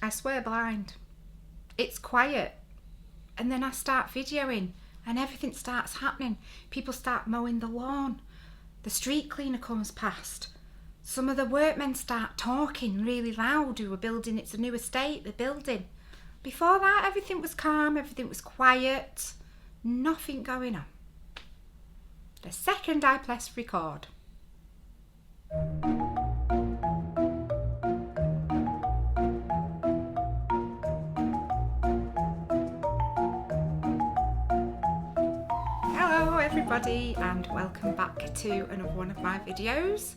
I swear blind. It's quiet. And then I start videoing and everything starts happening. People start mowing the lawn. The street cleaner comes past. Some of the workmen start talking really loud who are building. It's a new estate they're building. Before that, everything was calm, everything was quiet. Nothing going on. The second I press record. Hello everybody and welcome back to another one of my videos.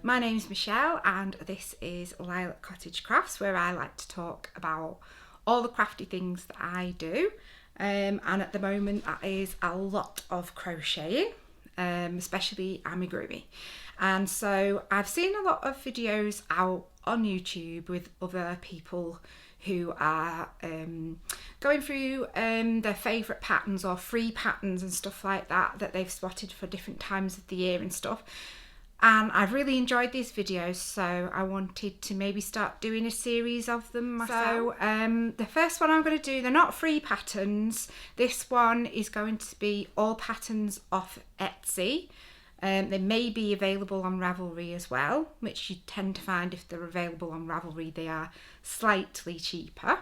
My name's Michelle and this is ElizettaCrafts, where I like to talk about all the crafty things that I do. And at the moment that is a lot of crocheting, especially amigurumi. And so I've seen a lot of videos out on YouTube with other people who are going through their favourite patterns or free patterns and stuff like that that they've spotted for different times of the year and stuff. And I've really enjoyed these videos, so I wanted to maybe start doing a series of them myself. So the first one I'm going to do, they're not free patterns. This one is going to be all patterns off Etsy. They may be available on Ravelry as well, which you tend to find if they're available on Ravelry, they are slightly cheaper.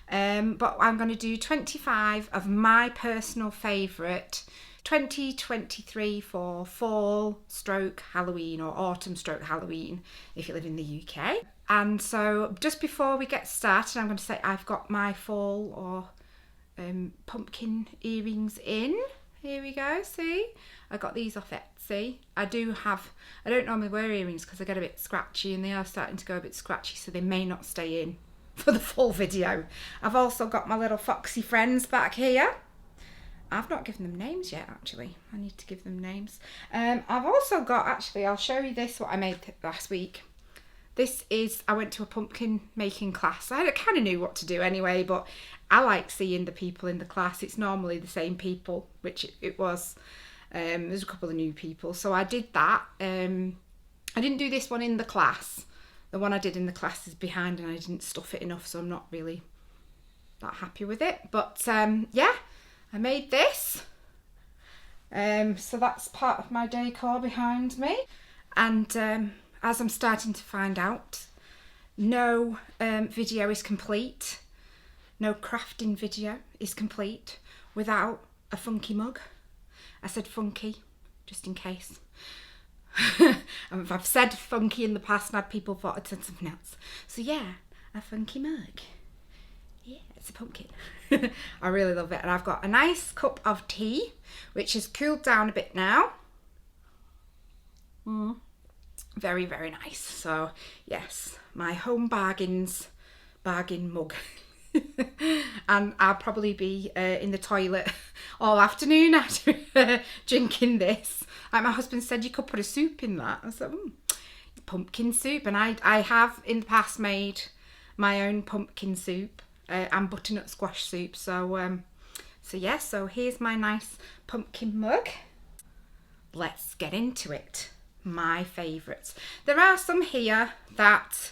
But I'm going to do 25 of my personal favourite 2023 for fall stroke Halloween or autumn stroke Halloween if you live in the UK. And so just before we get started, I'm going to say I've got my fall or pumpkin earrings in. Here we go, see? I got these off Etsy. I don't normally wear earrings because they get a bit scratchy and they are starting to go a bit scratchy, so they may not stay in for the full video. I've also got my little foxy friends back here. I've not given them names yet, actually. I need to give them names. I've also got, actually, I'll show you this, what I made last week. This is, I went to a pumpkin making class. I kind of knew what to do anyway, but I like seeing the people in the class. It's normally the same people, which it was. There's a couple of new people. So I did that. I didn't do this one in the class. The one I did in the class is behind and I didn't stuff it enough, so I'm not really that happy with it. But yeah. I made this, so that's part of my decor behind me. And as I'm starting to find out, no video is complete, no crafting video is complete without a funky mug. I said funky, just in case. I've said funky in the past and had people thought I'd said something else. So yeah, a funky mug. Yeah, it's a pumpkin. I really love it. And I've got a nice cup of tea, which has cooled down a bit now. Very, very nice. So, yes, my home bargains bargain mug. And I'll probably be in the toilet all afternoon after drinking this. Like my husband said, you could put a soup in that. I said, pumpkin soup. And I have in the past made my own pumpkin soup. And butternut squash soup. So yeah, so here's my nice pumpkin mug. Let's get into it. My favourites. There are some here that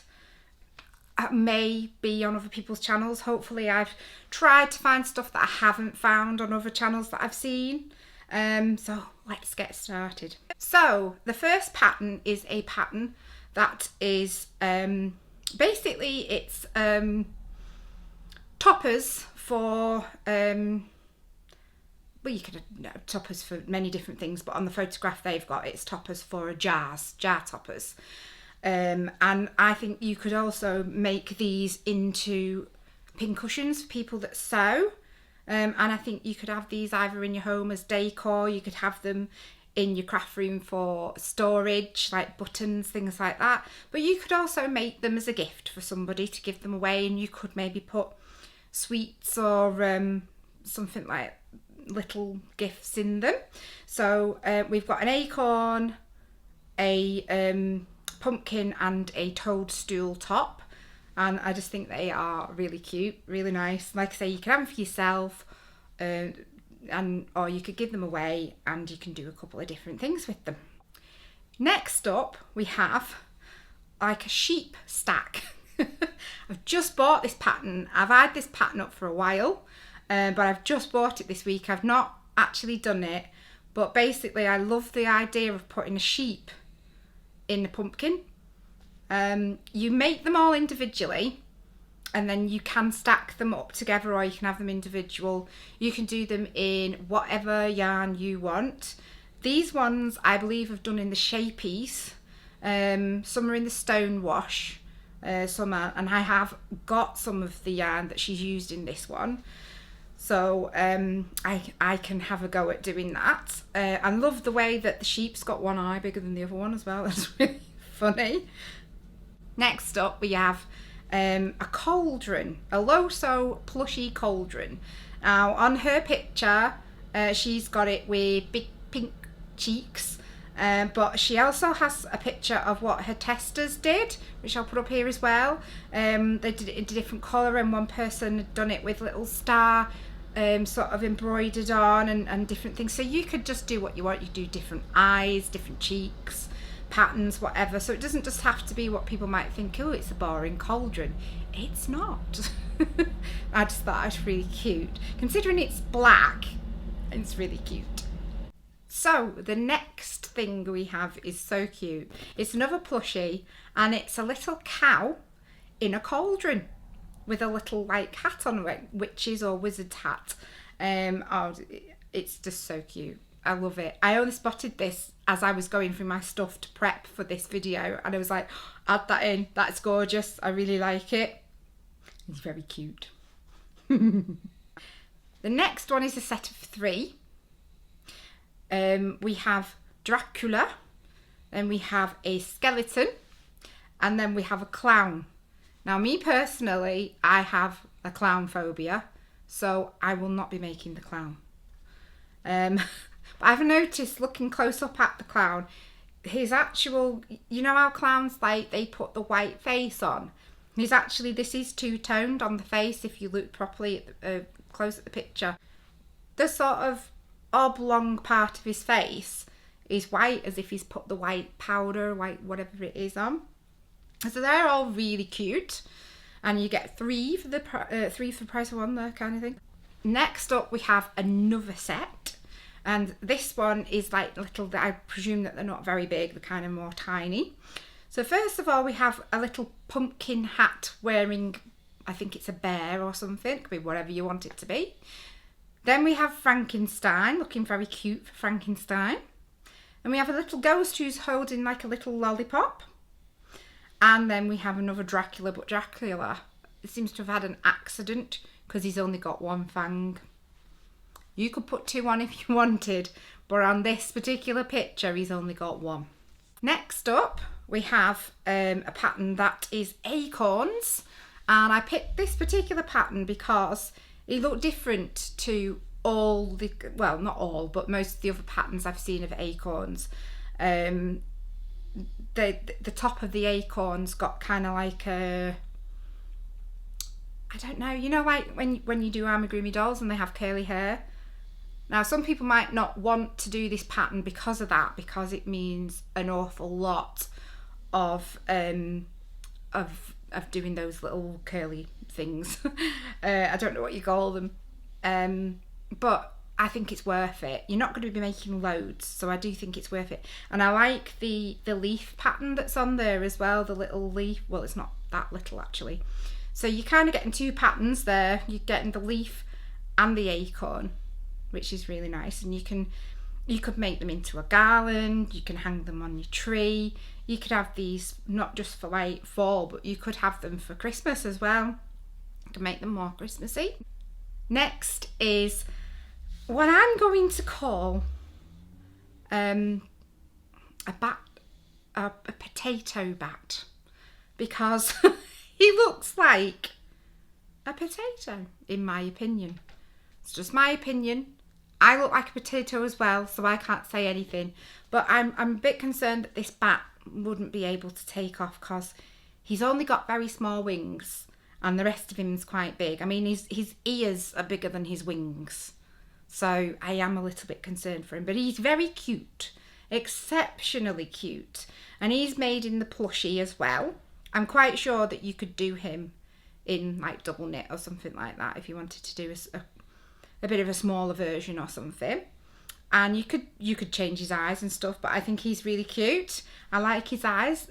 may be on other people's channels. Hopefully I've tried to find stuff that I haven't found on other channels that I've seen. So let's get started. So the first pattern is a pattern that is basically it's toppers for well, you could have toppers for many different things, but on the photograph they've got, it's toppers for jar toppers. And I think you could also make these into pin cushions for people that sew. And I think you could have these either in your home as decor, you could have them in your craft room for storage, like buttons, things like that. But you could also make them as a gift for somebody to give them away, and you could maybe put sweets or something like little gifts in them. So we've got an acorn, a pumpkin and a toadstool top, and I just think they are really cute, really nice. Like I say, you can have them for yourself, or you could give them away, and you can do a couple of different things with them. Next up we have like a sheep stack. I've just bought this pattern. I've had this pattern up for a while, but I've just bought it this week. I've not actually done it, but basically I love the idea of putting a sheep in the pumpkin. You make them all individually, and then you can stack them up together, or you can have them individual. You can do them in whatever yarn you want. These ones I believe have done in the Shapies. Some are in the stone wash, some are, and I have got some of the yarn that she's used in this one. So I can have a go at doing that. I love the way that the sheep's got one eye bigger than the other one as well. That's really funny. Next up we have a cauldron, a low-sew plushy cauldron. Now on her picture she's got it with big pink cheeks, but she also has a picture of what her testers did, which I'll put up here as well. They did it in a different colour, and one person had done it with little star sort of embroidered on and different things. So you could just do what you want. You do different eyes, different cheeks, patterns, whatever. So it doesn't just have to be what people might think, oh, it's a boring cauldron. It's not. I just thought it was really cute. Considering it's black, it's really cute. So the next thing we have is so cute. It's another plushie, and it's a little cow in a cauldron with a little like hat on it, witch's or wizard's hat. Oh, it's just so cute. I love it. I only spotted this as I was going through my stuff to prep for this video, and I was like, add that in. That's gorgeous. I really like it. It's very cute. The next one is a set of 3. We have Dracula, then we have a skeleton, and then we have a clown. Now me personally, I have a clown phobia, so I will not be making the clown. But I've noticed looking close up at the clown, his actual, you know how clowns like they put the white face on? He's actually, this is two-toned on the face if you look properly at close at the picture. The sort of oblong part of his face is white, as if he's put the white powder, white whatever it is on. So they're all really cute, and you get 3 for the price of 1 there, kind of thing. Next up we have another set, and this one is like little, I presume that they're not very big, they're kind of more tiny. So first of all we have a little pumpkin hat wearing, I think it's a bear or something, it could be whatever you want it to be. Then we have Frankenstein, looking very cute for Frankenstein. And we have a little ghost who's holding like a little lollipop. And then we have another Dracula, but Dracula seems to have had an accident because he's only got 1 fang. You could put 2 on if you wanted, but on this particular picture he's only got 1. Next up we have a pattern that is acorns, and I picked this particular pattern because it looked different to all the, well, not all, but most of the other patterns I've seen of acorns. The top of the acorns got kind of like a, I don't know, you know, like when you do amigurumi dolls and they have curly hair. Now some people might not want to do this pattern because of that, because it means an awful lot of doing those little curly things. I don't know what you call them, but I think it's worth it. You're not going to be making loads, so I do think it's worth it. And I like the leaf pattern that's on there as well, the little leaf. Well, it's not that little actually. So you're kind of getting 2 patterns there. You're getting the leaf and the acorn, which is really nice. And you could make them into a garland, you can hang them on your tree. You could have these not just for like fall, but you could have them for Christmas as well. You can make them more Christmassy. Next is what I'm going to call a potato bat, because he looks like a potato in my opinion. It's just my opinion. I look like a potato as well, so I can't say anything, but I'm a bit concerned that this bat wouldn't be able to take off because he's only got very small wings and the rest of him is quite big. I mean, his ears are bigger than his wings. So I am a little bit concerned for him, but he's very cute, exceptionally cute. And he's made in the plushie as well. I'm quite sure that you could do him in like double knit or something like that if you wanted to do a bit of a smaller version or something. And you could change his eyes and stuff, but I think he's really cute. I like his ears,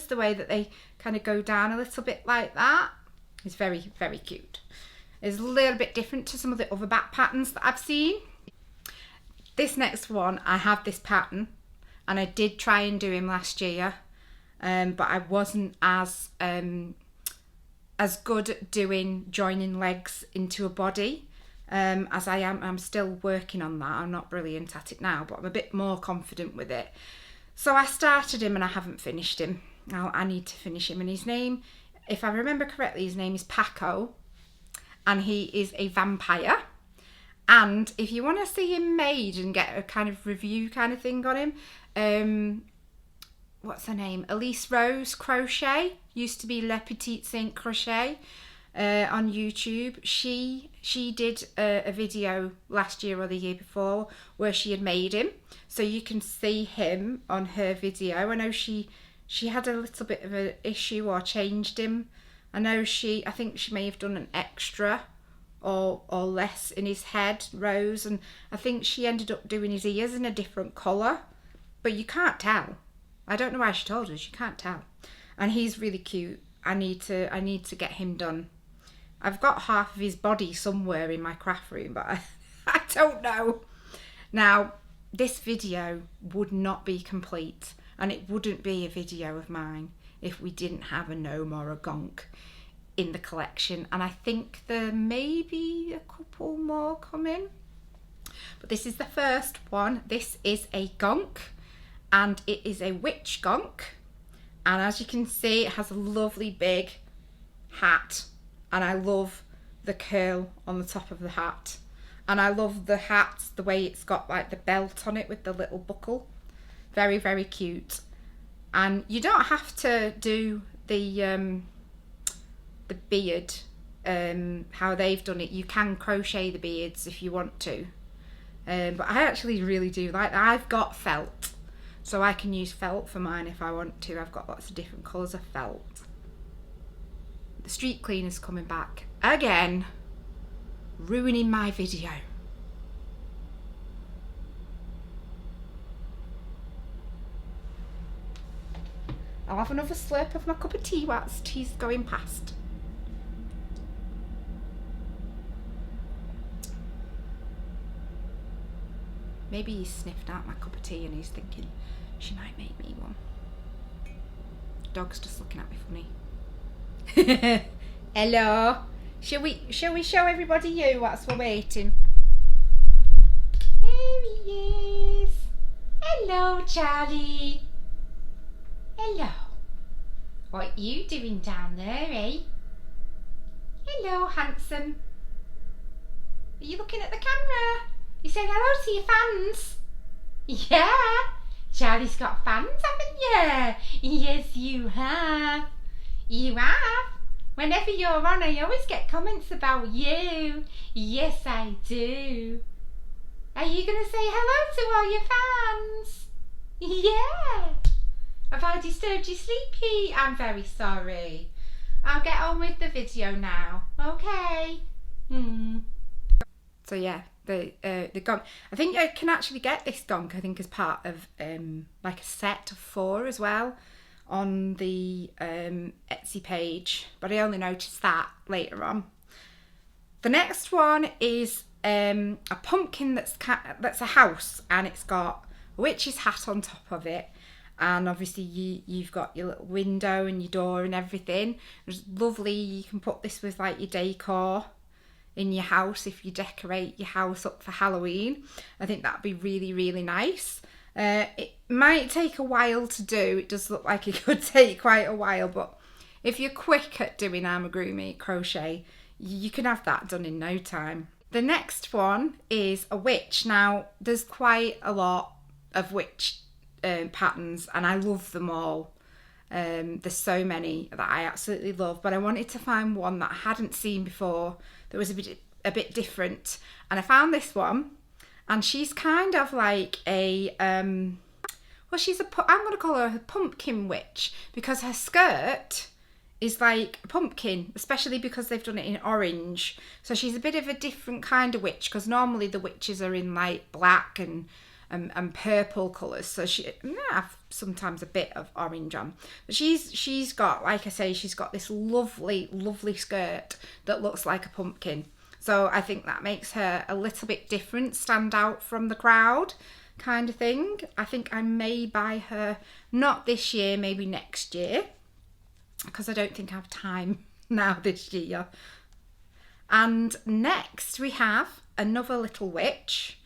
the way that they kind of go down a little bit like that. He's very, very cute. It's a little bit different to some of the other back patterns that I've seen. This next one, I have this pattern, and I did try and do him last year, but I wasn't as good at doing joining legs into a body as I am. I'm still working on that. I'm not brilliant at it now, but I'm a bit more confident with it. So I started him and I haven't finished him. Now I need to finish him, and his name, if I remember correctly, his name is Paco, and he is a vampire. And if you want to see him made and get a kind of review kind of thing on him, what's her name? ElizettaCrafts used to be Le Petite Saint Crochet on YouTube. She did a video last year or the year before where she had made him, so you can see him on her video. I know she had a little bit of an issue or changed him. I think she may have done an extra or less in his head, rose, and I think she ended up doing his ears in a different colour, but you can't tell. I don't know why she told us, you can't tell. And he's really cute. I need to get him done. I've got half of his body somewhere in my craft room, but I don't know. Now, this video would not be complete, and it wouldn't be a video of mine if we didn't have a gnome or a gonk in the collection, and I think there may be a couple more coming, but this is the first one. This is a gonk, and it is a witch gonk, and as you can see, it has a lovely big hat, and I love the curl on the top of the hat, and I love the hat, the way it's got like the belt on it with the little buckle. Very, very cute. And you don't have to do the beard how they've done it. You can crochet the beards if you want to, but I actually really do like that. I've got felt, so I can use felt for mine if I want to. I've got lots of different colours of felt. The street cleaner's coming back again, ruining my video. I'll have another slurp of my cup of tea whilst he's going past. Maybe he's sniffed out my cup of tea and he's thinking she might make me one. Dog's just looking at me funny. Hello. Shall we show everybody you whilst we're waiting? There he is. Hello, Charlie. Hello. What you doing down there, eh? Hello, handsome. Are you looking at the camera? You said hello to your fans. Yeah. Charlie's got fans, haven't you? Yes, you have. You have. Whenever you're on, I always get comments about you. Yes, I do. Are you going to say hello to all your fans? Yeah. Have I disturbed you sleepy? I'm very sorry. I'll get on with the video now. Okay. So yeah, the gonk. I think I can actually get this gonk, I think, as part of like a set of 4 as well on the Etsy page, but I only noticed that later on. The next one is a pumpkin that's a house, and it's got a witch's hat on top of it. And obviously you've got your little window and your door and everything. It's lovely. You can put this with like your decor in your house if you decorate your house up for Halloween. I think that'd be really, really nice. It might take a while to do. It does look like it could take quite a while, but if you're quick at doing amigurumi crochet, you can have that done in no time. The next one is a witch. Now, there's quite a lot of witch patterns, and I love them all. There's so many that I absolutely love, but I wanted to find one that I hadn't seen before that was a bit different, and I found this one, and she's kind of like a well, I'm going to call her a pumpkin witch, because her skirt is like a pumpkin, especially because they've done it in orange. So she's a bit of a different kind of witch, because normally the witches are in like black and purple colours. So she have sometimes a bit of orange on. But she's got, like I say, she's got this lovely, lovely skirt that looks like a pumpkin. So I think that makes her a little bit different, stand out from the crowd kind of thing. I think I may buy her, not this year, maybe next year, because I don't think I have time now this year. And next we have another little witch,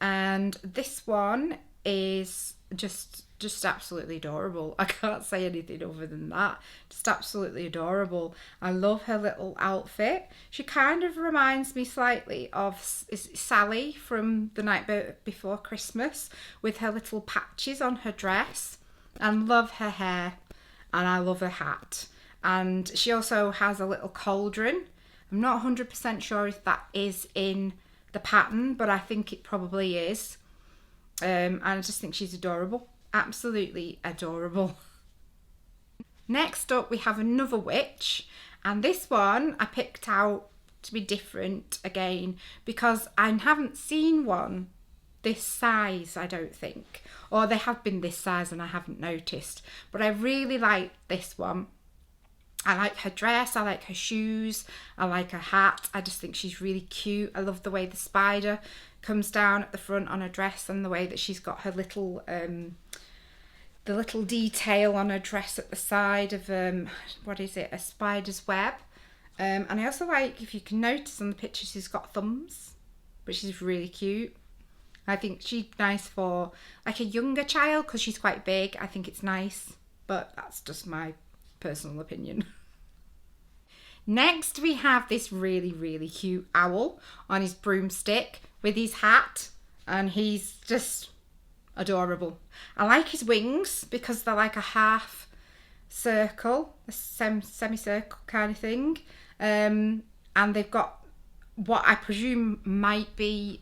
and this one is just absolutely adorable. I can't say anything other than that. Just absolutely adorable. I love her little outfit. She kind of reminds me slightly of Sally from The Night Before Christmas, with her little patches on her dress. I love her hair, and I love her hat. And she also has a little cauldron. I'm not 100% sure if that is in the pattern, but I think it probably is. And I just think she's adorable. Absolutely adorable. Next up we have another witch, and this one I picked out to be different again because I haven't seen one this size, I don't think, or they have been this size and I haven't noticed, but I really like this one. I like her dress, I like her shoes, I like her hat. I just think she's really cute. I love the way the spider comes down at the front on her dress, and the way that she's got her little the little detail on her dress at the side of what is it, a spider's web. And I also like, if you can notice on the picture, she's got thumbs, which is really cute. I think she's nice for like a younger child because she's quite big. I think it's nice, but that's just my personal opinion. Next we have this really, really cute owl on his broomstick with his hat, and he's just adorable. I like his wings because they're like a half circle, a semicircle kind of thing, and they've got what I presume might be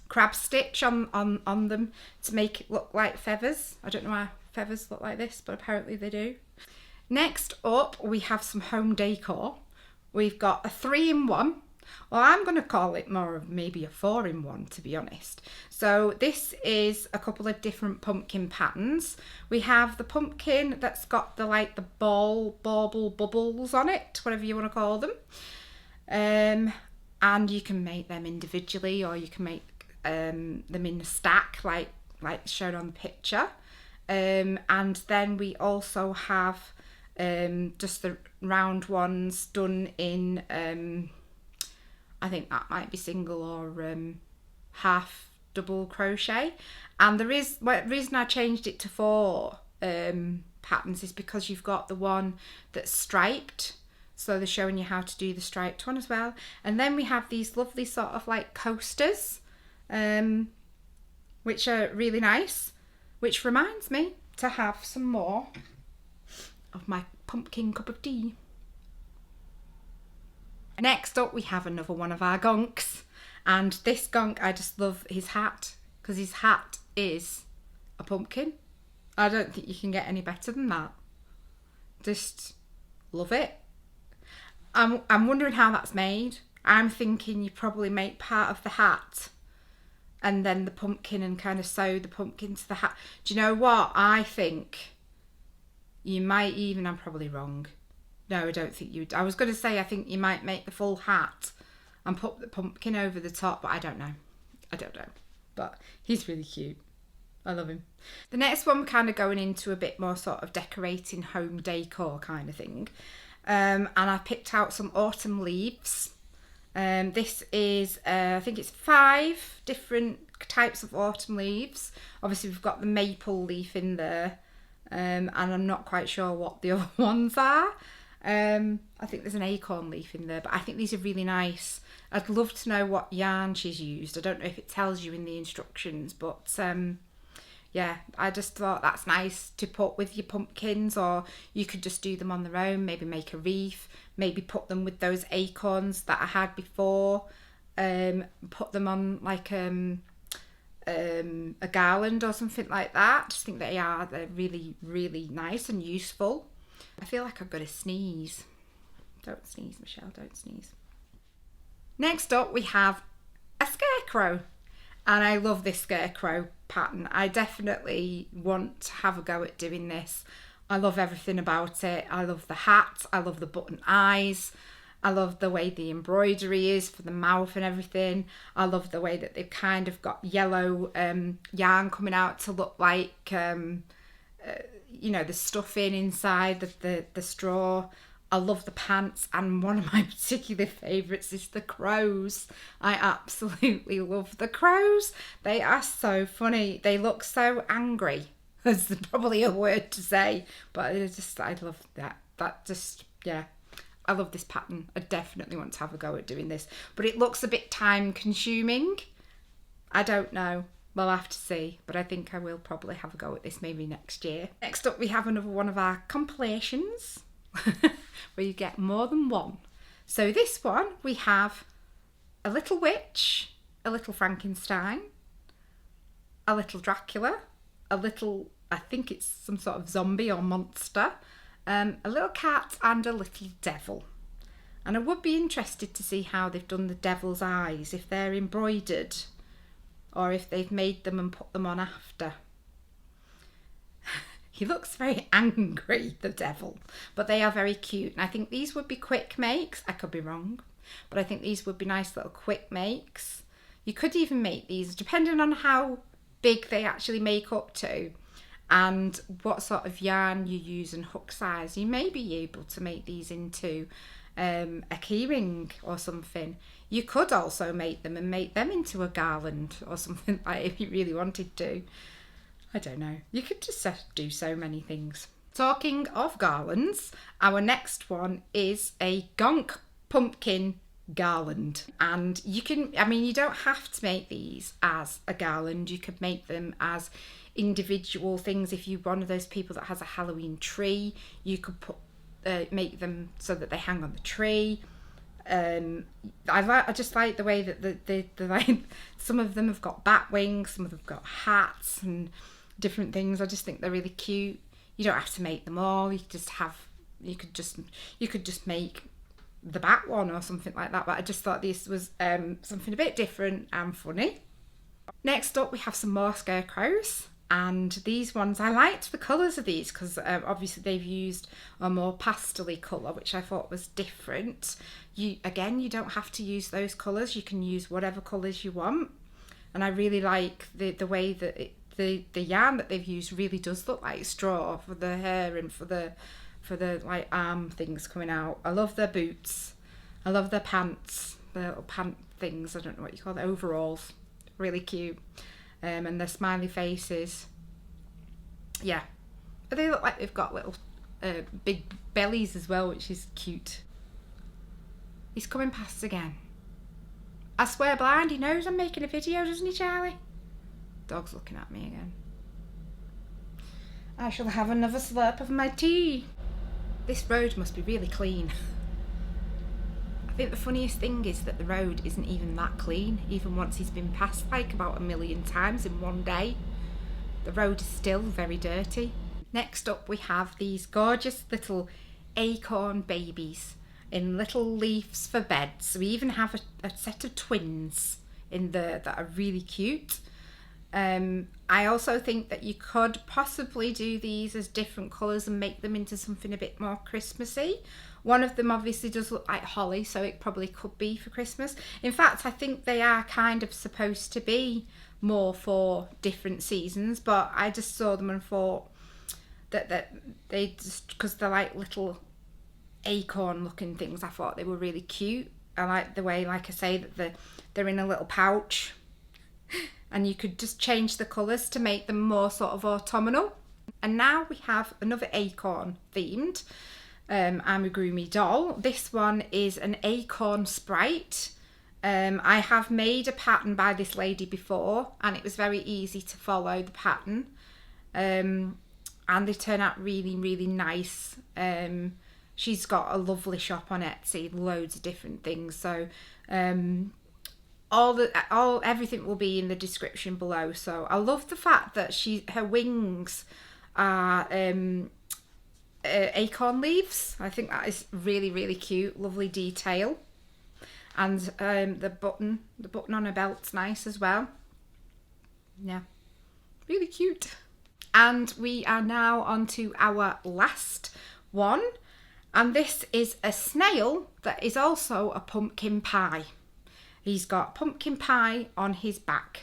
crab stitch on them to make it look like feathers. I don't know why feathers look like this, but apparently they do. Next up we have some home decor. We've got a 3-in-1. Well, I'm going to call it more of maybe a 4-in-1, to be honest. So this is a couple of different pumpkin patterns. We have the pumpkin that's got the like the bauble bubbles on it, whatever you want to call them. And you can make them individually, or you can make them in a stack like shown on the picture. And then we also have just the round ones done in I think that might be single or half double crochet. And the reason I changed it to 4 patterns is because you've got the one that's striped, so they're showing you how to do the striped one as well. And then we have these lovely sort of like coasters, which are really nice, which reminds me to have some more of my pumpkin cup of tea. Next up we have another one of our gonks, and this gonk, I just love his hat because his hat is a pumpkin. I don't think you can get any better than that. Just love it. I'm wondering how that's made. I'm thinking you probably make part of the hat and then the pumpkin and kind of sew the pumpkin to the hat. Do you know what? I think you might even, I'm probably wrong. No, I don't think you would. I was going to say I think you might make the full hat and put the pumpkin over the top, but I don't know. But he's really cute. I love him. The next one we're kind of going into a bit more sort of decorating home decor kind of thing. And I picked out some autumn leaves. This is, I think it's 5 different types of autumn leaves. Obviously we've got the maple leaf in there, and I'm not quite sure what the other ones are. I think there's an acorn leaf in there, but I think these are really nice. I'd love to know what yarn she's used. I don't know if it tells you in the instructions, but yeah, I just thought that's nice to put with your pumpkins, or you could just do them on their own, maybe make a wreath, maybe put them with those acorns that I had before, put them on like a garland or something like that. I just think they're really, really nice and useful. I feel like I've got to sneeze. Don't sneeze, Michelle, don't sneeze. Next up we have a scarecrow. And I love this scarecrow pattern. I definitely want to have a go at doing this. I love everything about it. I love the hat. I love the button eyes. I love the way the embroidery is for the mouth and everything. I love the way that they've kind of got yellow yarn coming out to look like, you know, the stuffing inside the straw. I love the pants, and one of my particular favourites is the crows. I absolutely love the crows. They are so funny. They look so angry. That's probably a word to say, but I love that. Yeah. I love this pattern. I definitely want to have a go at doing this, but it looks a bit time consuming. I don't know. We'll have to see, but I think I will probably have a go at this maybe next year. Next up, we have another one of our compilations where you get more than one. So this one, we have a little witch, a little Frankenstein, a little Dracula, a little, I think it's some sort of zombie or monster, a little cat and a little devil. And I would be interested to see how they've done the devil's eyes, if they're embroidered or if they've made them and put them on after. He looks very angry, the devil, but they are very cute. And I think these would be quick makes. I could be wrong, but I think these would be nice little quick makes. You could even make these, depending on how big they actually make up to and what sort of yarn you use and hook size, you may be able to make these into a keyring or something. You could also make them into a garland or something like if you really wanted to. I don't know. You could just do so many things. Talking of garlands, our next one is a gonk pumpkin garland. And you can, I mean, you don't have to make these as a garland. You could make them as individual things. If you're one of those people that has a Halloween tree, you could make them so that they hang on the tree. I just like the way that the like, some of them have got bat wings, some of them have got hats and different things. I just think they're really cute. You don't have to make them all. You could just make the bat one or something like that. But I just thought this was something a bit different and funny. Next up, we have some more scarecrows. And these ones, I liked the colours of these because obviously they've used a more pastel-y colour, which I thought was different. You don't have to use those colours. You can use whatever colours you want. And I really like the way that the yarn that they've used really does look like straw for the hair and for the like arm things coming out. I love their boots. I love their pants, the little pant things. I don't know what you call them, overalls. Really cute. And their smiley faces. Yeah, but they look like they've got little big bellies as well, which is cute. He's coming past again. I swear blind, he knows I'm making a video, doesn't he, Charlie? Dog's looking at me again. I shall have another slurp of my tea. This road must be really clean. I think the funniest thing is that the road isn't even that clean, even once he's been passed like about 1 million times in one day. The road is still very dirty. Next up we have these gorgeous little acorn babies in little leaves for beds. We even have a set of twins in there that are really cute. I also think that you could possibly do these as different colours and make them into something a bit more Christmassy. One of them obviously does look like holly, so it probably could be for Christmas. In fact, I think they are kind of supposed to be more for different seasons, but I just saw them and thought that they just, because they're like little acorn looking things, I thought they were really cute. I like the way, like I say, that they're in a little pouch. And you could just change the colours to make them more sort of autumnal. And now we have another acorn themed amigurumi doll. This one is an acorn sprite. I have made a pattern by this lady before and it was very easy to follow the pattern. And they turn out really, really nice. She's got a lovely shop on Etsy, loads of different things. So everything will be in the description below. So I love the fact that her wings are acorn leaves. I think that is really, really cute, lovely detail. And the button on her belt's nice as well. Yeah, really cute. And we are now on to our last one. And this is a snail that is also a pumpkin pie. He's got pumpkin pie on his back.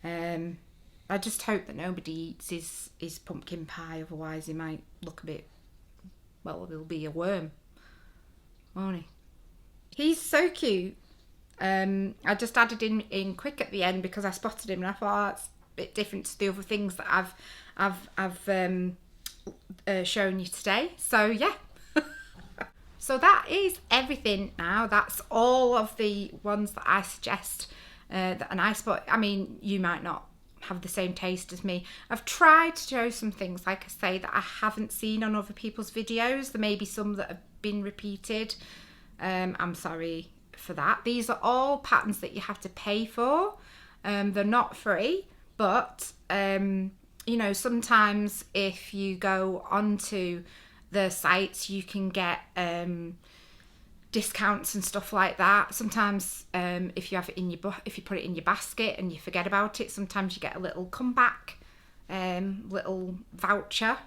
I just hope that nobody eats his pumpkin pie, otherwise he might look a bit, well, he'll be a worm, won't he? He's so cute. I just added him in quick at the end because I spotted him and I thought, oh, it's a bit different to the other things that I've shown you today. So yeah. So that is everything now. That's all of the ones that I suggest I mean, you might not have the same taste as me. I've tried to show some things, like I say, that I haven't seen on other people's videos. There may be some that have been repeated. I'm sorry for that. These are all patterns that you have to pay for. They're not free, but you know, sometimes if you go onto the sites, you can get discounts and stuff like that. Sometimes if you have it in your if you put it in your basket and you forget about it, sometimes you get a little comeback, little voucher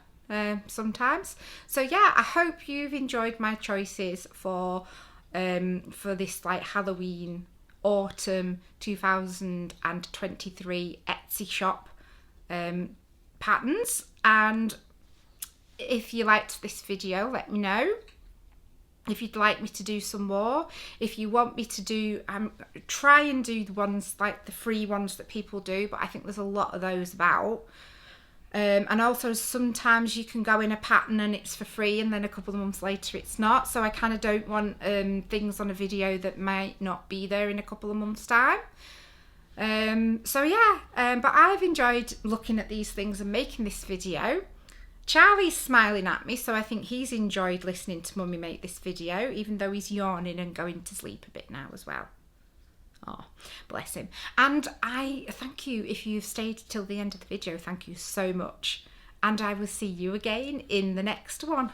sometimes. So yeah, I hope you've enjoyed my choices for this like Halloween autumn 2023 Etsy shop patterns. And if you liked this video, let me know. If you'd like me to do some more, if you want me to do, try and do the ones like the free ones that people do, but I think there's a lot of those about. And also sometimes you can go in a pattern and it's for free and then a couple of months later it's not. So I kind of don't want things on a video that might not be there in a couple of months' time. So yeah, but I've enjoyed looking at these things and making this video. Charlie's smiling at me, so I think he's enjoyed listening to Mummy make this video, even though he's yawning and going to sleep a bit now as well. Oh, bless him. And I thank you if you've stayed till the end of the video. Thank you so much. And I will see you again in the next one.